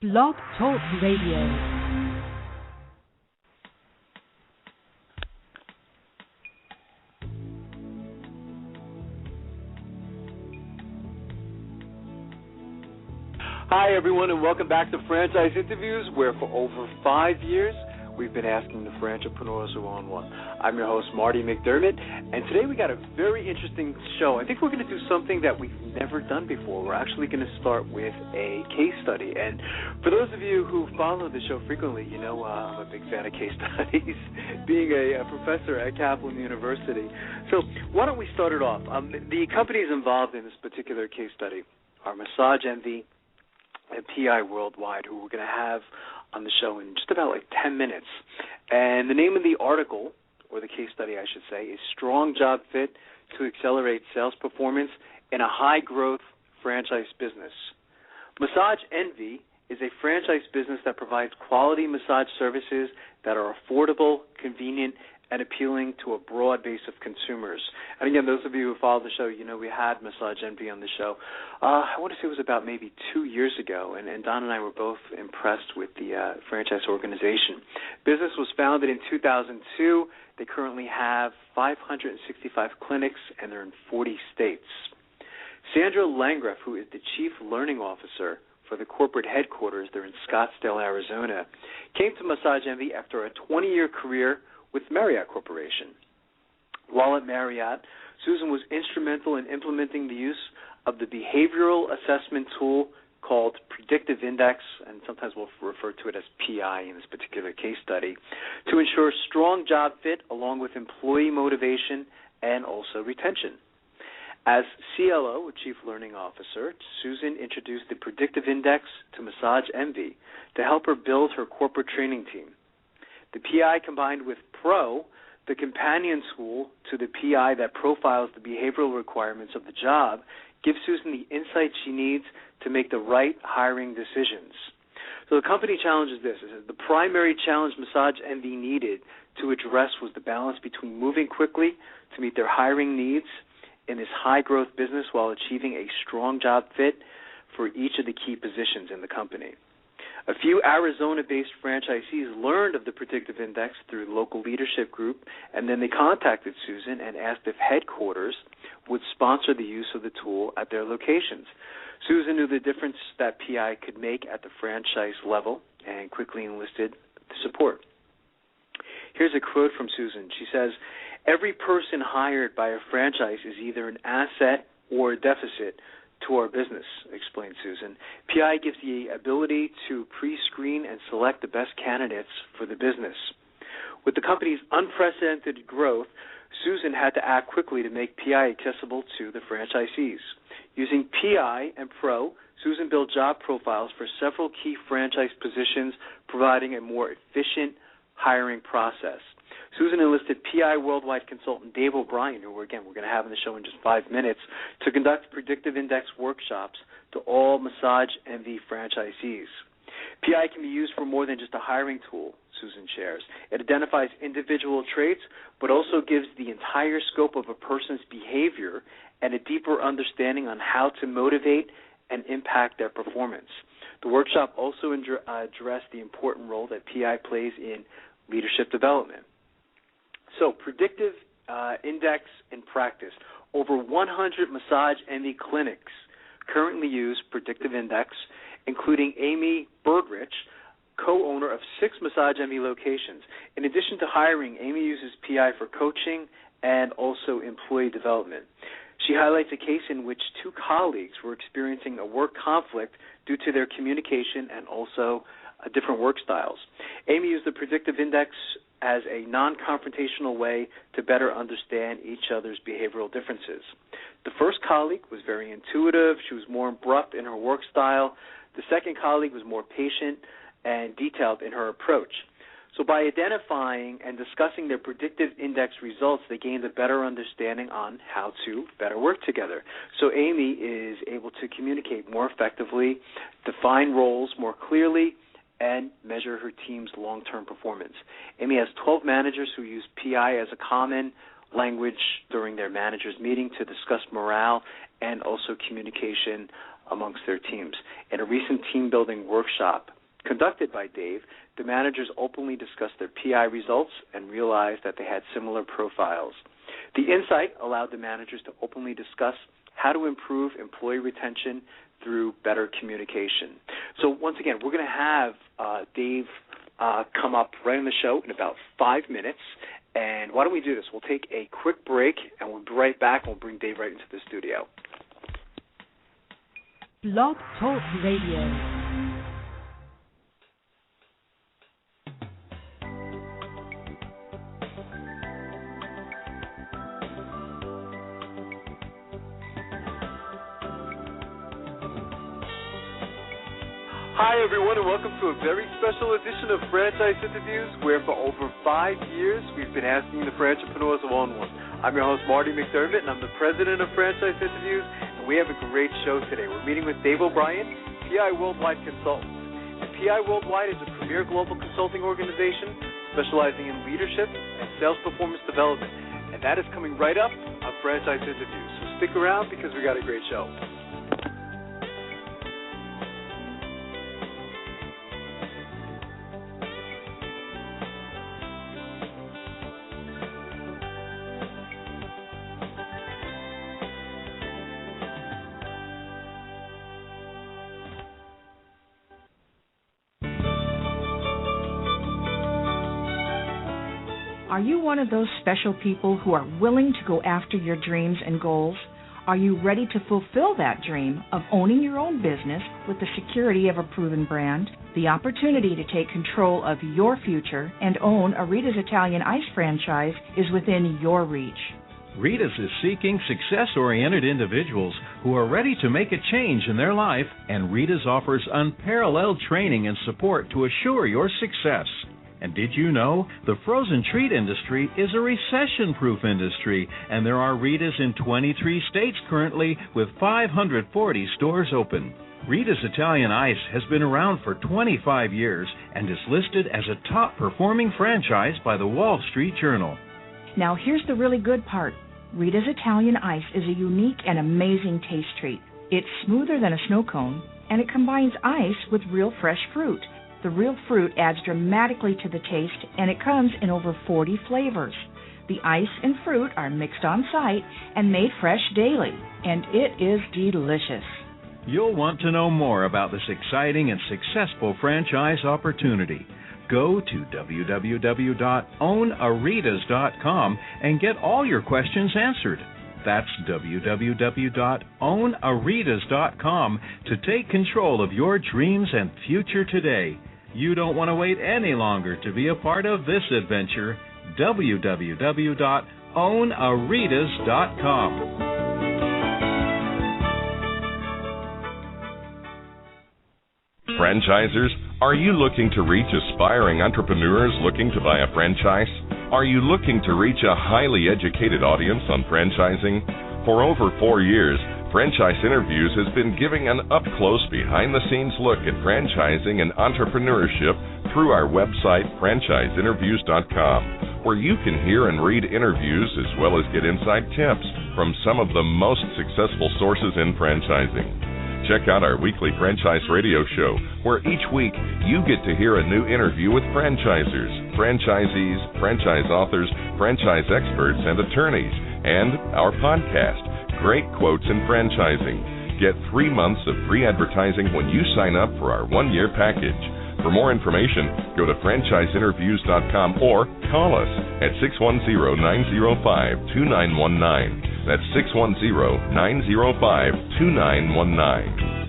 Blog Talk Radio. Hi, everyone, and welcome back to Franchise Interviews, where for over 5 years, we've been asking the franchipreneurs who own one. I'm your host, Marty McDermott, and today we got a very interesting show. I think we're going to do something that we've never done before. We're actually going to start with a case study, and for those of you who follow the show frequently, you know I'm a big fan of case studies, being a professor at Kaplan University. So why don't we start it off? The companies involved in this particular case study are Massage Envy and PI Worldwide, who we're going to have on the show in just about 10 minutes. And the name of the article, or the case study I should say, is Strong Job Fit to Accelerate Sales Performance in a High-Growth Franchise Business. Massage Envy is a franchise business that provides quality massage services that are affordable, convenient, and appealing to a broad base of consumers. And again, those of you who follow the show, you know we had Massage Envy on the show. I want to say it was about maybe 2 years ago, and Don and I were both impressed with the franchise organization. Business was founded in 2002. They currently have 565 clinics, and they're in 40 states. Sandra Landgraf, who is the Chief Learning Officer for the corporate headquarters, they're in Scottsdale, Arizona, came to Massage Envy after a 20-year career with Marriott Corporation. While at Marriott, Susan was instrumental in implementing the use of the behavioral assessment tool called Predictive Index, and sometimes we'll refer to it as PI in this particular case study, to ensure strong job fit along with employee motivation and also retention. As CLO, or Chief Learning Officer, Susan introduced the Predictive Index to Massage Envy to help her build her corporate training team. The PI combined with Pro, the companion tool to the PI that profiles the behavioral requirements of the job, gives Susan the insight she needs to make the right hiring decisions. So the company challenge is this. The primary challenge Massage Envy needed to address was the balance between moving quickly to meet their hiring needs in this high-growth business while achieving a strong job fit for each of the key positions in the company. A few Arizona-based franchisees learned of the Predictive Index through the local leadership group, and then they contacted Susan and asked if headquarters would sponsor the use of the tool at their locations. Susan knew the difference that PI could make at the franchise level and quickly enlisted the support. Here's a quote from Susan. She says, "Every person hired by a franchise is either an asset or a deficit to our business," explained Susan. PI gives the ability to pre-screen and select the best candidates for the business. With the company's unprecedented growth, Susan had to act quickly to make PI accessible to the franchisees. Using PI and Pro, Susan built job profiles for several key franchise positions, providing a more efficient hiring process. Susan enlisted PI Worldwide consultant Dave O'Brien, who we're going to have on the show in just 5 minutes, to conduct Predictive Index workshops to all Massage Envy franchisees. PI can be used for more than just a hiring tool, Susan shares. It identifies individual traits, but also gives the entire scope of a person's behavior and a deeper understanding on how to motivate and impact their performance. The workshop also addressed the important role that PI plays in leadership development. So, Predictive Index in practice. Over 100 Massage Envy clinics currently use Predictive Index, including Amy Birdrich, co-owner of 6 Massage Envy locations. In addition to hiring, Amy uses PI for coaching and also employee development. She highlights a case in which 2 colleagues were experiencing a work conflict due to their communication and also different work styles. Amy used the Predictive Index as a non-confrontational way to better understand each other's behavioral differences. The first colleague was very intuitive. She was more abrupt in her work style. The second colleague was more patient and detailed in her approach. So by identifying and discussing their Predictive Index results, they gained a better understanding on how to better work together. So Amy is able to communicate more effectively, define roles more clearly, and measure her team's long-term performance. Amy has 12 managers who use PI as a common language during their managers' meeting to discuss morale and also communication amongst their teams. In a recent team-building workshop conducted by Dave, the managers openly discussed their PI results and realized that they had similar profiles. The insight allowed the managers to openly discuss how to improve employee retention through better communication. So once again, we're going to have Dave come up right in the show in about 5 minutes. And why don't we do this? We'll take a quick break, and we'll be right back, and we'll bring Dave right into the studio. Blog Talk Radio. Hi, everyone, and welcome to a very special edition of Franchise Interviews, where for over 5 years we've been asking the franchipreneurs one-on-one. I'm your host, Marty McDermott, and I'm the president of Franchise Interviews, and we have a great show today. We're meeting with Dave O'Brien, PI Worldwide Consultant. And PI Worldwide is a premier global consulting organization specializing in leadership and sales performance development, and that is coming right up on Franchise Interviews. So stick around because we got a great show. Are you one of those special people who are willing to go after your dreams and goals? Are you ready to fulfill that dream of owning your own business with the security of a proven brand? The opportunity to take control of your future and own a Rita's Italian Ice franchise is within your reach. Rita's is seeking success-oriented individuals who are ready to make a change in their life, and Rita's offers unparalleled training and support to assure your success. And did you know the frozen treat industry is a recession-proof industry, and there are Rita's in 23 states currently with 540 stores open. Rita's Italian Ice has been around for 25 years and is listed as a top-performing franchise by the Wall Street Journal. Now here's the really good part. Rita's Italian Ice is a unique and amazing taste treat. It's smoother than a snow cone, and it combines ice with real fresh fruit. The real fruit adds dramatically to the taste, and it comes in over 40 flavors. The ice and fruit are mixed on site and made fresh daily, and it is delicious. You'll want to know more about this exciting and successful franchise opportunity. Go to www.ownaritas.com and get all your questions answered. That's www.ownaritas.com to take control of your dreams and future today. You don't want to wait any longer to be a part of this adventure. www.ownaritas.com. Franchisers, are you looking to reach aspiring entrepreneurs looking to buy a franchise? Are you looking to reach a highly educated audience on franchising? For over 4 years, Franchise Interviews has been giving an up-close, behind-the-scenes look at franchising and entrepreneurship through our website, franchiseinterviews.com, where you can hear and read interviews as well as get inside tips from some of the most successful sources in franchising. Check out our weekly franchise radio show, where each week you get to hear a new interview with franchisers, franchisees, franchise authors, franchise experts, and attorneys, and our podcast, Great Quotes in Franchising. Get 3 months of free advertising when you sign up for our 1-year package. For more information, go to franchiseinterviews.com or call us at 610-905-2919. That's 610-905-2919.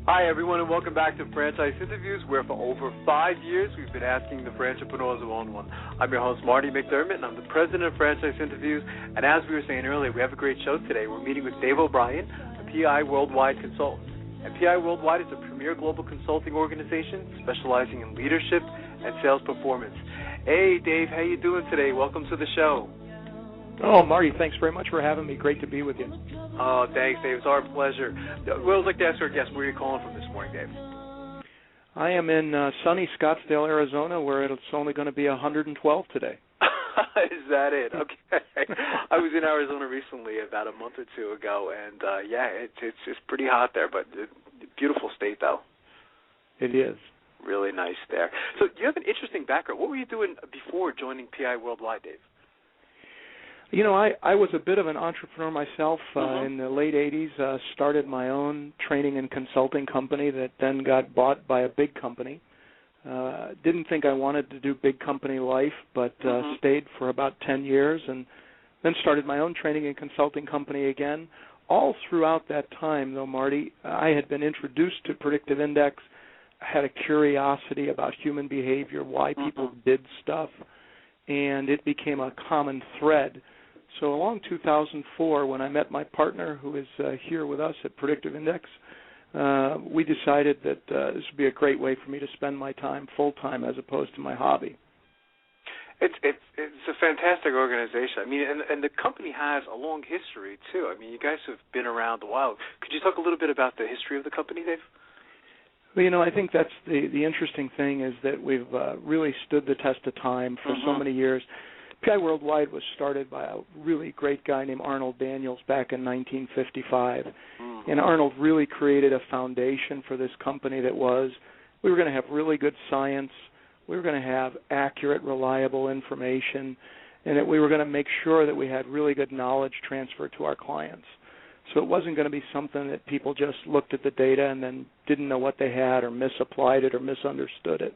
Hi, everyone, and welcome back to Franchise Interviews, where for over 5 years we've been asking the franchipreneurs one-on-one. I'm your host, Marty McDermott, and I'm the president of Franchise Interviews. And as we were saying earlier, we have a great show today. We're meeting with Dave O'Brien, a PI Worldwide Consultant. And PI Worldwide is a premier global consulting organization specializing in leadership and sales performance. Hey, Dave, how you doing today? Welcome to the show. Oh, Marty, thanks very much for having me. Great to be with you. Oh, thanks, Dave. It's our pleasure. We always like to ask our guests, where are you calling from this morning, Dave? I am in sunny Scottsdale, Arizona, where it's only going to be 112 today. Is that it? Okay. I was in Arizona recently, about a month or two ago, and it's pretty hot there, but beautiful state though. It is. Really nice there. So you have an interesting background. What were you doing before joining PI Worldwide, Dave? You know, I was a bit of an entrepreneur myself in the late 80s, started my own training and consulting company that then got bought by a big company. Didn't think I wanted to do big company life, but stayed for about 10 years and then started my own training and consulting company again. All throughout that time, though, Marty, I had been introduced to Predictive Index, had a curiosity about human behavior, why people did stuff, and it became a common thread. So along 2004, when I met my partner, who is here with us at Predictive Index, we decided that this would be a great way for me to spend my time full-time as opposed to my hobby. It's a fantastic organization. I mean, and the company has a long history, too. I mean, you guys have been around a while. Could you talk a little bit about the history of the company, Dave? Well, you know, I think that's the interesting thing is that we've really stood the test of time for so many years. PI Worldwide was started by a really great guy named Arnold Daniels back in 1955. And Arnold really created a foundation for this company that was, we were going to have really good science, we were going to have accurate, reliable information, and that we were going to make sure that we had really good knowledge transfer to our clients. So it wasn't going to be something that people just looked at the data and then didn't know what they had or misapplied it or misunderstood it.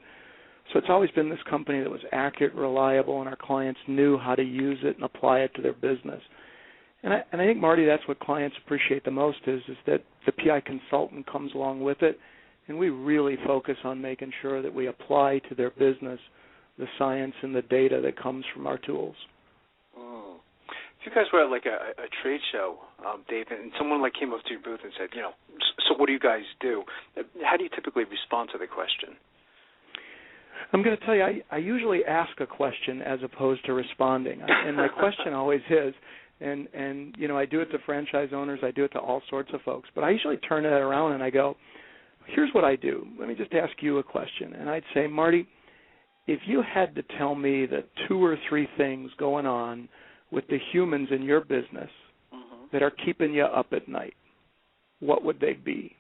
So it's always been this company that was accurate, reliable, and our clients knew how to use it and apply it to their business. And I think, Marty, that's what clients appreciate the most is that the PI consultant comes along with it, and we really focus on making sure that we apply to their business the science and the data that comes from our tools. If you guys were at like a trade show, Dave, and someone like came up to your booth and said, you know, so what do you guys do? How do you typically respond to the question? I'm going to tell you, I usually ask a question as opposed to responding. And my question always is, and you know, I do it to franchise owners, I do it to all sorts of folks, but I usually turn it around and I go, here's what I do. Let me just ask you a question. And I'd say, Marty, if you had to tell me the 2 or 3 things going on with the humans in your business that are keeping you up at night, what would they be?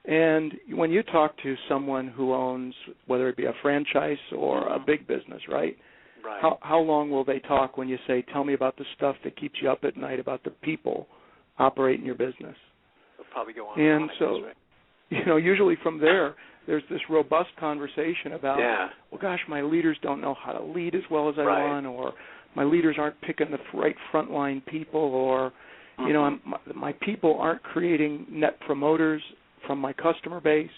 And when you talk to someone who owns, whether it be a franchise or a big business, right? How long will they talk when you say, tell me about the stuff that keeps you up at night, about the people operating your business? They'll probably go on. And so, you know, usually from there, there's this robust conversation about, well, gosh, my leaders don't know how to lead as well as I want, or my leaders aren't picking the right frontline people, or, you know, my people aren't creating net promoters from my customer base.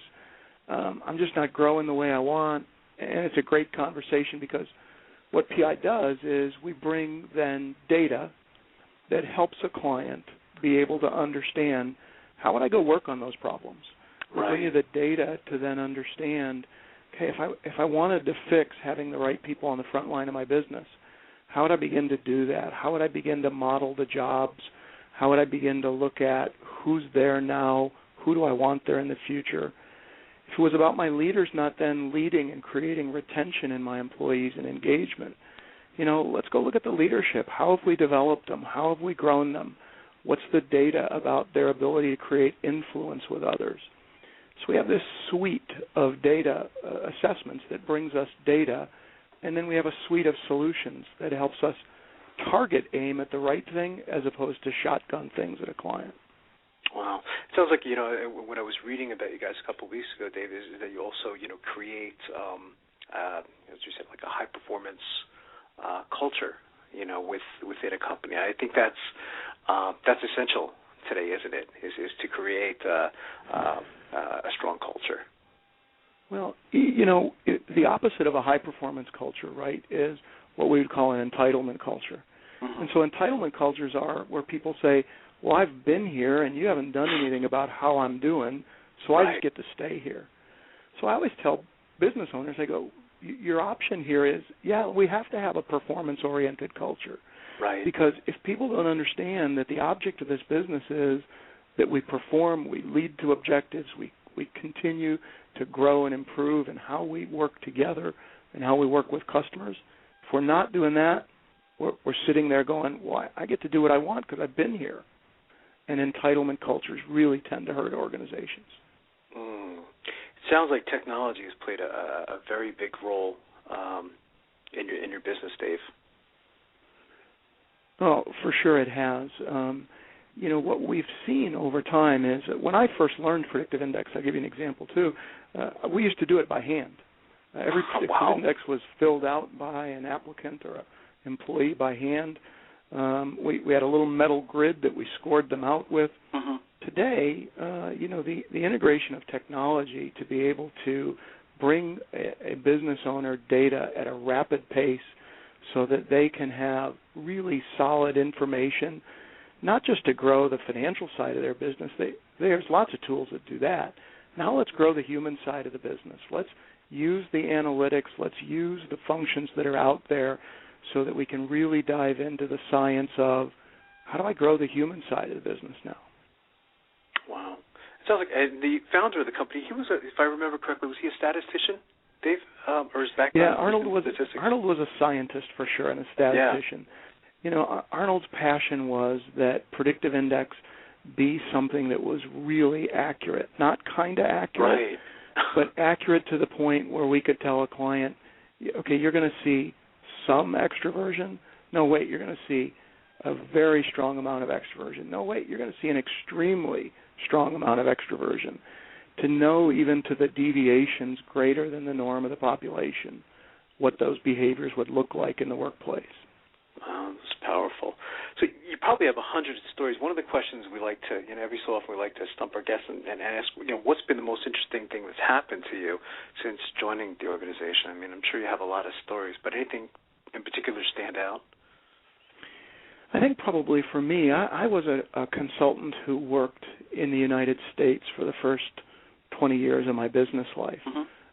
I'm just not growing the way I want. And it's a great conversation because what PI does is we bring then data that helps a client be able to understand how would I go work on those problems. We bring you the data to then understand, okay, if I wanted to fix having the right people on the front line of my business, how would I begin to do that? How would I begin to model the jobs? How would I begin to look at who's there now? Who do I want there in the future? If it was about my leaders not then leading and creating retention in my employees and engagement, you know, let's go look at the leadership. How have we developed them? How have we grown them? What's the data about their ability to create influence with others? So we have this suite of data assessments that brings us data, and then we have a suite of solutions that helps us target aim at the right thing as opposed to shotgun things at a client. Wow. It sounds like, you know, when I was reading about you guys a couple of weeks ago, Dave, is that you also, you know, create, as you said, like a high-performance culture, you know, within a company. I think that's essential today, isn't it, is to create a strong culture. Well, you know, the opposite of a high-performance culture, right, is what we would call an entitlement culture. And so entitlement cultures are where people say, well, I've been here and you haven't done anything about how I'm doing, so I just get to stay here. So I always tell business owners, I go, your option here is, we have to have a performance-oriented culture. Right. Because if people don't understand that the object of this business is that we perform, we lead to objectives, we we continue to grow and improve in how we work together and how we work with customers. If we're not doing that, we're sitting there going, well, I get to do what I want because I've been here. And entitlement cultures really tend to hurt organizations. It sounds like technology has played a very big role in your business, Dave. Oh, for sure it has. What we've seen over time is that when I first learned predictive index, I'll give you an example too, we used to do it by hand. Every predictive index was filled out by an applicant or an employee by hand. We had a little metal grid that we scored them out with. Today, the integration of technology to be able to bring a business owner data at a rapid pace so that they can have really solid information, not just to grow the financial side of their business. There's lots of tools that do that. Now let's grow the human side of the business. Let's use the analytics. Let's use the functions that are out there so that we can really dive into the science of how do I grow the human side of the business now. Wow. It sounds like the founder of the company, he was, if I remember correctly, was he a statistician, Dave? Or his background? Yeah, Arnold was a scientist for sure and a statistician. Yeah. Arnold's passion was that predictive index be something that was really accurate, not kind of accurate, right. but accurate to the point where we could tell a client, okay, you're going to see some extroversion. No, wait, you're going to see a very strong amount of extroversion. No, wait, you're going to see an extremely strong amount of extroversion. To know even to the deviations greater than the norm of the population what those behaviors would look like in the workplace. Wow, that's powerful. So you probably have 100 stories. One of the questions we like to, every so often we like to stump our guests and ask, what's been the most interesting thing that's happened to you since joining the organization? I mean, I'm sure you have a lot of stories, but anything in particular stand out? I think probably for me, I was a consultant who worked in the United States for the first 20 years of my business life.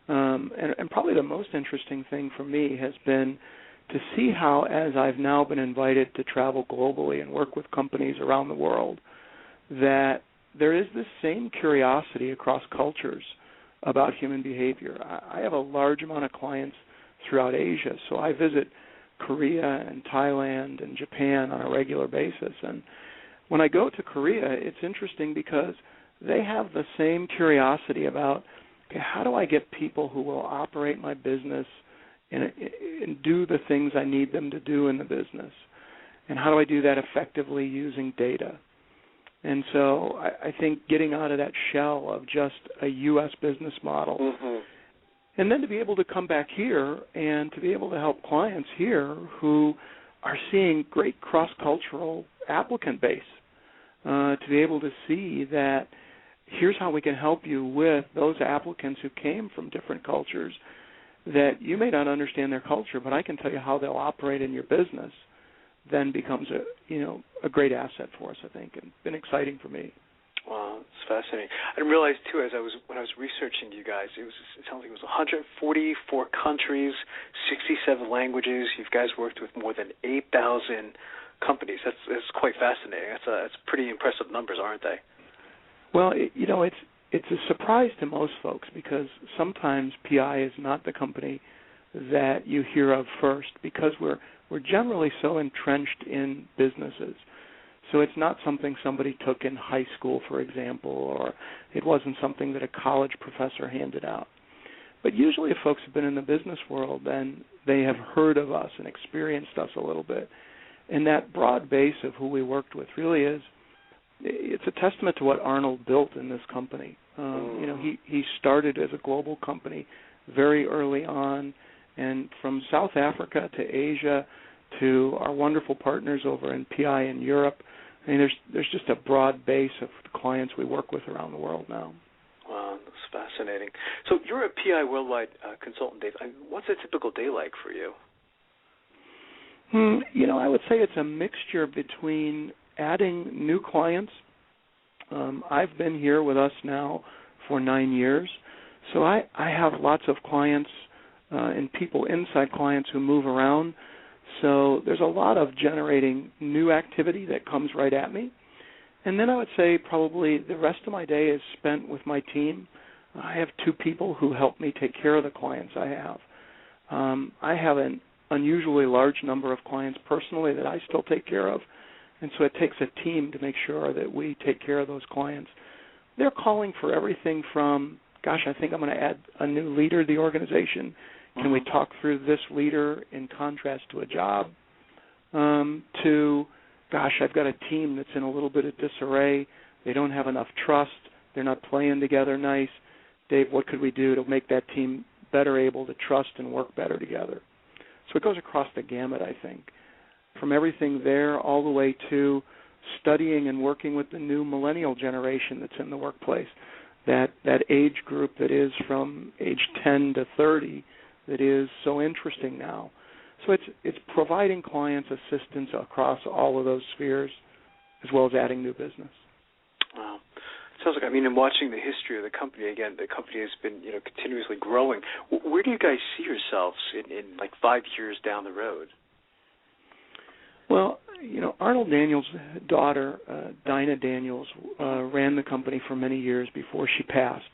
And probably the most interesting thing for me has been to see how, as I've now been invited to travel globally and work with companies around the world, that there is this same curiosity across cultures about human behavior. I have a large amount of clients throughout Asia, so I visit Korea and Thailand and Japan on a regular basis. And when I go to Korea, it's interesting because they have the same curiosity about, okay, how do I get people who will operate my business and do the things I need them to do in the business? And how do I do that effectively using data? And so I think getting out of that shell of just a U.S. business model, and then to be able to come back here and to be able to help clients here who are seeing great cross-cultural applicant base, to be able to see that here's how we can help you with those applicants who came from different cultures that you may not understand their culture, but I can tell you how they'll operate in your business, then becomes a great asset for us, I think, and been exciting for me. Wow, it's fascinating. I didn't realize too, when I was researching you guys, it sounds like it was 144 countries, 67 languages. You guys worked with more than 8,000 companies. That's quite fascinating. That's pretty impressive numbers, aren't they? Well, it's a surprise to most folks because sometimes PI is not the company that you hear of first because we're generally so entrenched in businesses. So it's not something somebody took in high school, for example, or it wasn't something that a college professor handed out. But usually if folks have been in the business world, then they have heard of us and experienced us a little bit. And that broad base of who we worked with really it's a testament to what Arnold built in this company. He started as a global company very early on, and from South Africa to Asia to our wonderful partners over in PI in Europe, I mean, there's just a broad base of clients we work with around the world now. Wow, that's fascinating. So you're a PI worldwide consultant, Dave. What's a typical day like for you? I would say it's a mixture between adding new clients. I've been here with us now for 9 years, so I have lots of clients and people inside clients who move around. So there's a lot of generating new activity that comes right at me. And then I would say probably the rest of my day is spent with my team, I have 2 people who help me take care of the clients I have. I have an unusually large number of clients personally that I still take care of, and so it takes a team to make sure that we take care of those clients. They're calling for everything from, gosh, I think I'm going to add a new leader to the organization. Can we talk through this leader in contrast to a job? To, gosh, I've got a team that's in a little bit of disarray. They don't have enough trust. They're not playing together nice. Dave, what could we do to make that team better able to trust and work better together? So it goes across the gamut, I think, from everything there all the way to studying and working with the new millennial generation that's in the workplace, that age group that is from age 10 to 30 that is so interesting now. So it's providing clients assistance across all of those spheres as well as adding new business. Wow. Sounds like, in watching the history of the company, again, the company has been, continuously growing. Where do you guys see yourselves in 5 years down the road? Well, Arnold Daniels' daughter, Dinah Daniels, ran the company for many years before she passed.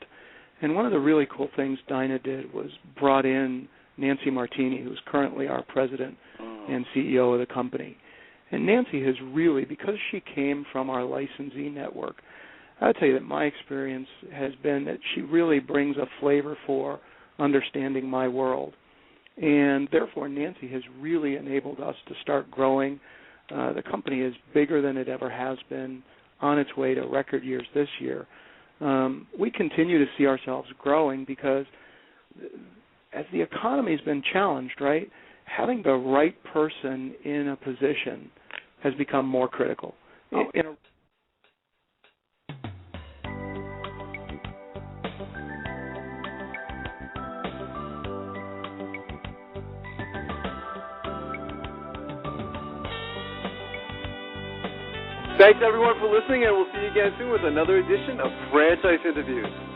And one of the really cool things Dinah did was brought in Nancy Martini, who's currently our president and CEO of the company. And Nancy has really, because she came from our licensee network, I would tell you that my experience has been that she really brings a flavor for understanding my world. And therefore, Nancy has really enabled us to start growing. The company is bigger than it ever has been, on its way to record years this year. We continue to see ourselves growing because as the economy's been challenged, right, having the right person in a position has become more critical. Thanks, everyone, for listening, and we'll see you again soon with another edition of Franchise Interviews.